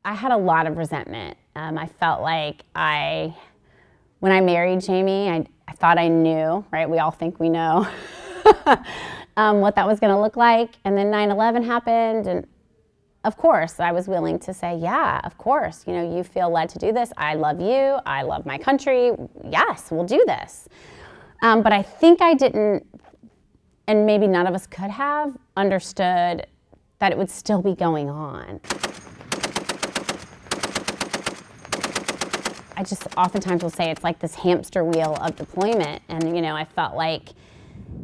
I had a lot of resentment. I felt like when I married Jamie, I thought I knew, right? We all think we know what that was gonna look like. And then 9/11 happened, and of course, I was willing to say, yeah, of course, you feel led to do this. I love you, I love my country. Yes, we'll do this. But I think I didn't, and maybe none of us could have, understood that it would still be going on. I just oftentimes will say it's like this hamster wheel of deployment. And I felt like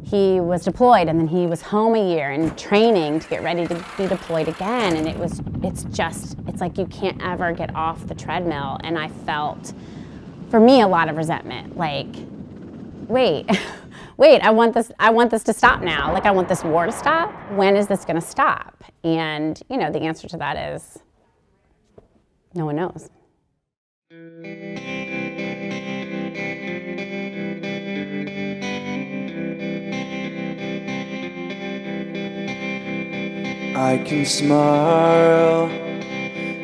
he was deployed and then he was home a year and training to get ready to be deployed again. And it's like you can't ever get off the treadmill. And I felt, for me, a lot of resentment. Like, wait, I want this to stop now. Like, I want this war to stop. When is this gonna stop? And the answer to that is, no one knows. I can smile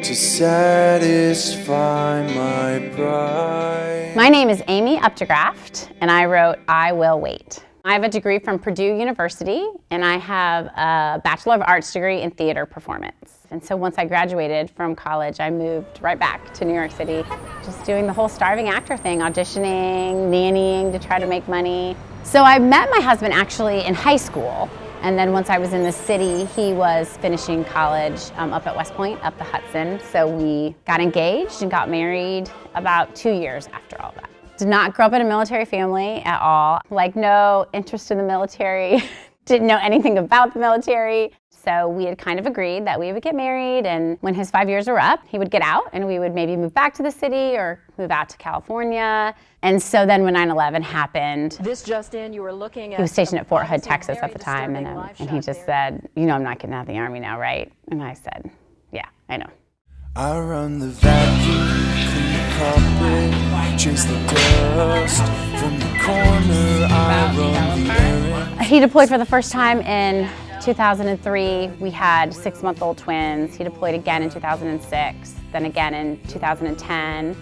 to satisfy my pride. My name is Amy Uptgraft, and I wrote I Will Wait. I have a degree from Purdue University, and I have a Bachelor of Arts degree in theater performance. And so once I graduated from college, I moved right back to New York City, just doing the whole starving actor thing, auditioning, nannying to try to make money. So I met my husband actually in high school. And then once I was in the city, he was finishing college up at West Point, up the Hudson. So we got engaged and got married about 2 years after all that. Did not grow up in a military family at all. Like, no interest in the military, didn't know anything about the military. So we had kind of agreed that we would get married, and when his 5 years were up, he would get out and we would maybe move back to the city or move out to California. And so then when 9/11 happened, this just in, you were looking at he was stationed at Fort Hood, Texas at the time, and he just said, I'm not getting out of the Army now, right? And I said, yeah, I know. I run the vacuum, clean the carpet, chase the dust from the corner. I run the errand. He deployed for the first time in 2003. We had 6-month-old twins. He deployed again in 2006, then again in 2010,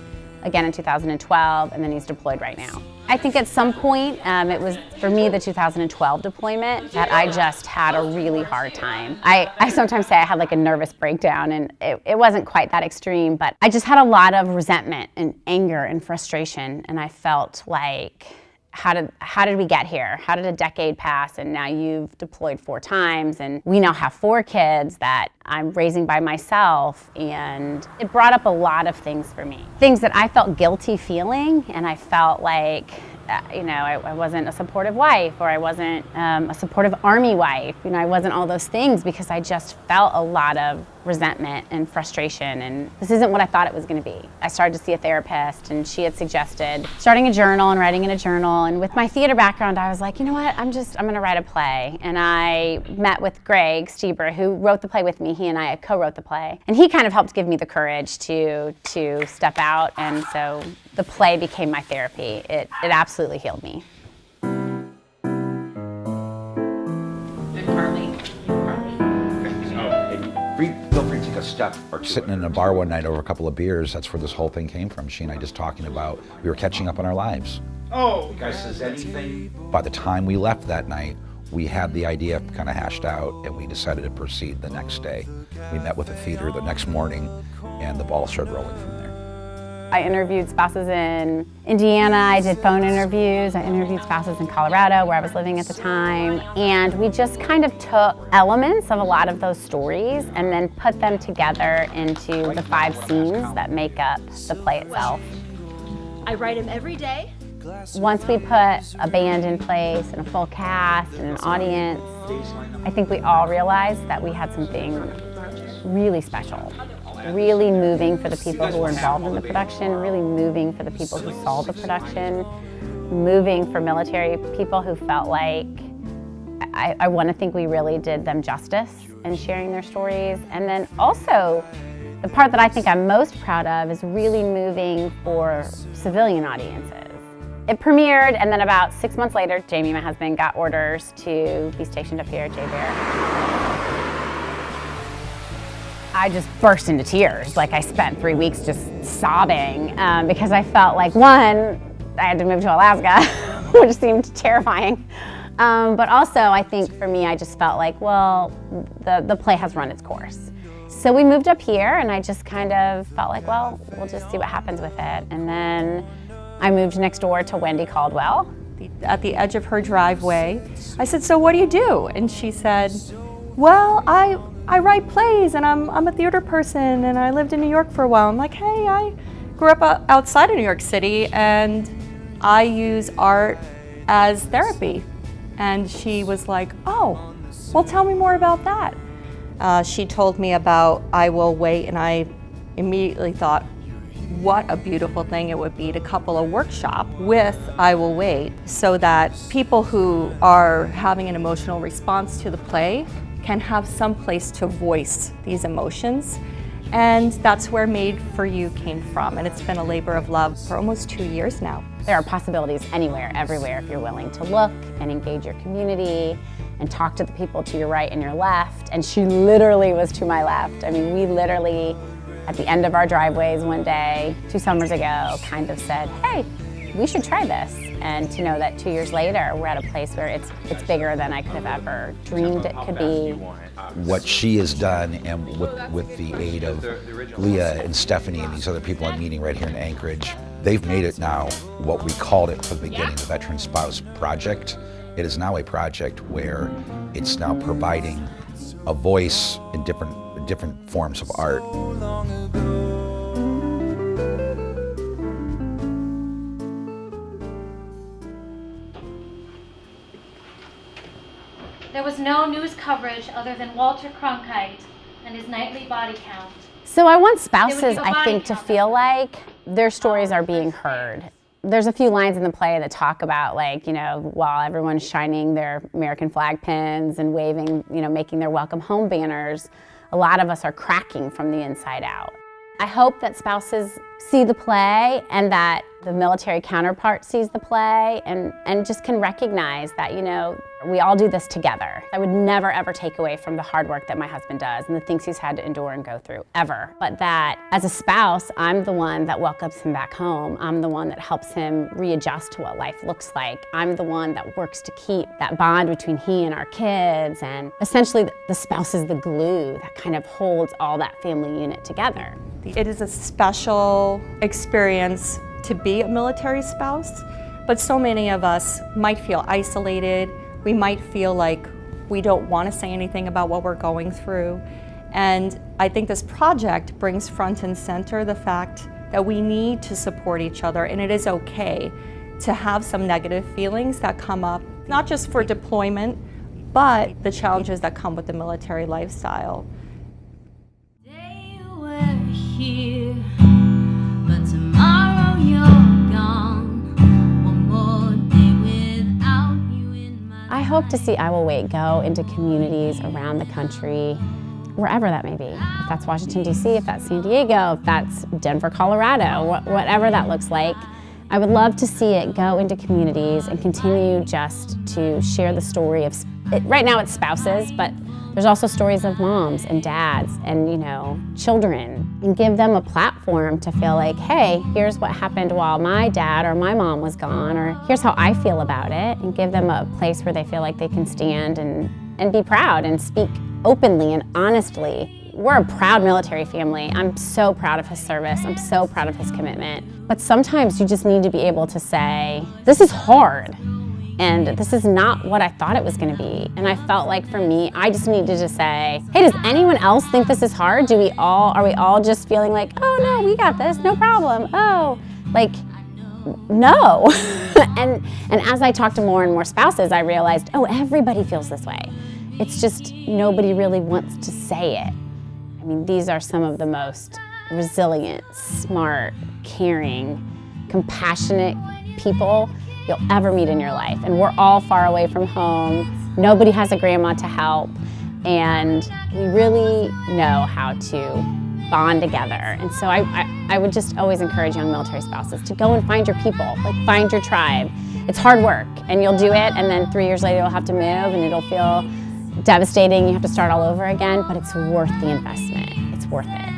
again in 2012, and then he's deployed right now. I think at some point, it was, for me, the 2012 deployment that I just had a really hard time. I sometimes say I had like a nervous breakdown, and it wasn't quite that extreme, but I just had a lot of resentment and anger and frustration, and I felt like, how did we get here? How did a decade pass and now you've deployed 4 times, and we now have 4 kids that I'm raising by myself? And it brought up a lot of things for me. Things that I felt guilty feeling, and I felt like I wasn't a supportive wife, or I wasn't a supportive Army wife. I wasn't all those things because I just felt a lot of resentment and frustration, and this isn't what I thought it was going to be. I started to see a therapist, and she had suggested starting a journal and writing in a journal. And with my theater background, I was like, you know what, I'm going to write a play. And I met with Greg Stieber, who wrote the play with me. He and I co-wrote the play, and he kind of helped give me the courage to step out. And so the play became my therapy. It absolutely healed me. Feel free to take a step or two. Sitting in a bar one night over a couple of beers, that's where this whole thing came from. She and I just talking about, we were catching up on our lives. Oh, you guys says anything? By the time we left that night, we had the idea kind of hashed out, and we decided to proceed the next day. We met with the theater the next morning, and the ball started rolling from there. I interviewed spouses in Indiana, I did phone interviews, I interviewed spouses in Colorado where I was living at the time, and we just kind of took elements of a lot of those stories and then put them together into the 5 scenes that make up the play itself. I write him every day. Once we put a band in place and a full cast and an audience, I think we all realized that we had something really special. Really moving for the people who were involved in the production, really moving for the people who saw the production, moving for military people who felt like, I want to think we really did them justice in sharing their stories. And then also, the part that I think I'm most proud of is really moving for civilian audiences. It premiered, and then about 6 months later, Jamie, my husband, got orders to be stationed up here at J-Bear. I just burst into tears. Like, I spent 3 weeks just sobbing because I felt like, one, I had to move to Alaska, which seemed terrifying. But also, I think for me, I just felt like, well, the play has run its course. So we moved up here, and I just kind of felt like, well, we'll just see what happens with it. And then I moved next door to Wendy Caldwell. At the edge of her driveway, I said, so what do you do? And she said, well, I write plays, and I'm a theater person, and I lived in New York for a while. I'm like, hey, I grew up outside of New York City, and I use art as therapy. And she was like, oh, well, tell me more about that. She told me about I Will Wait, and I immediately thought, what a beautiful thing it would be to couple a workshop with I Will Wait, so that people who are having an emotional response to the play can have some place to voice these emotions. And that's where Made for You came from, and it's been a labor of love for almost 2 years now. There are possibilities anywhere, everywhere, if you're willing to look and engage your community and talk to the people to your right and your left. And she literally was to my left. I mean, we literally, at the end of our driveways one day, 2 summers ago, kind of said, hey, we should try this. And to know that 2 years later, we're at a place where it's bigger than I could have ever dreamed it could be. What she has done, and with the aid of Leah and Stephanie and these other people I'm meeting right here in Anchorage, they've made it now what we called it from the beginning, the Veteran Spouse Project. It is now a project where it's now providing a voice in different forms of art. There was no news coverage other than Walter Cronkite and his nightly body count. So I want spouses, I think, to feel like their stories are being heard. There's a few lines in the play that talk about, like, you know, while everyone's shining their American flag pins and waving, you know, making their welcome home banners, a lot of us are cracking from the inside out. I hope that spouses see the play and that the military counterpart sees the play and just can recognize that, you know, we all do this together. I would never ever take away from the hard work that my husband does and the things he's had to endure and go through, ever. But that as a spouse, I'm the one that welcomes him back home. I'm the one that helps him readjust to what life looks like. I'm the one that works to keep that bond between he and our kids. And essentially the spouse is the glue that kind of holds all that family unit together. It is a special experience to be a military spouse, but so many of us might feel isolated. We might feel like we don't want to say anything about what we're going through. And I think this project brings front and center the fact that we need to support each other, and it is okay to have some negative feelings that come up, not just for deployment, but the challenges that come with the military lifestyle. Here, but tomorrow you're gone. One more day without you in my I hope to see I Will Wait go into communities around the country, wherever that may be. If that's Washington, D.C., if that's San Diego, if that's Denver, Colorado, whatever that looks like. I would love to see it go into communities and continue just to share the story of, right now it's spouses, but there's also stories of moms and dads and, you know, children, and give them a platform to feel like, hey, here's what happened while my dad or my mom was gone, or here's how I feel about it, and give them a place where they feel like they can stand and be proud and speak openly and honestly. We're a proud military family. I'm so proud of his service. I'm so proud of his commitment. But sometimes you just need to be able to say, this is hard. And this is not what I thought it was going to be. And I felt like for me, I just needed to say, hey, does anyone else think this is hard? Are we all just feeling like, oh no, we got this, no problem. Oh, like, no. and as I talked to more and more spouses, I realized, oh, everybody feels this way. It's just nobody really wants to say it. I mean, these are some of the most resilient, smart, caring, compassionate people you'll ever meet in your life. And we're all far away from home. Nobody has a grandma to help. And we really know how to bond together. And so I would just always encourage young military spouses to go and find your people, like find your tribe. It's hard work, and you'll do it, and then 3 years later you'll have to move, and it'll feel devastating. You have to start all over again, but it's worth the investment. It's worth it.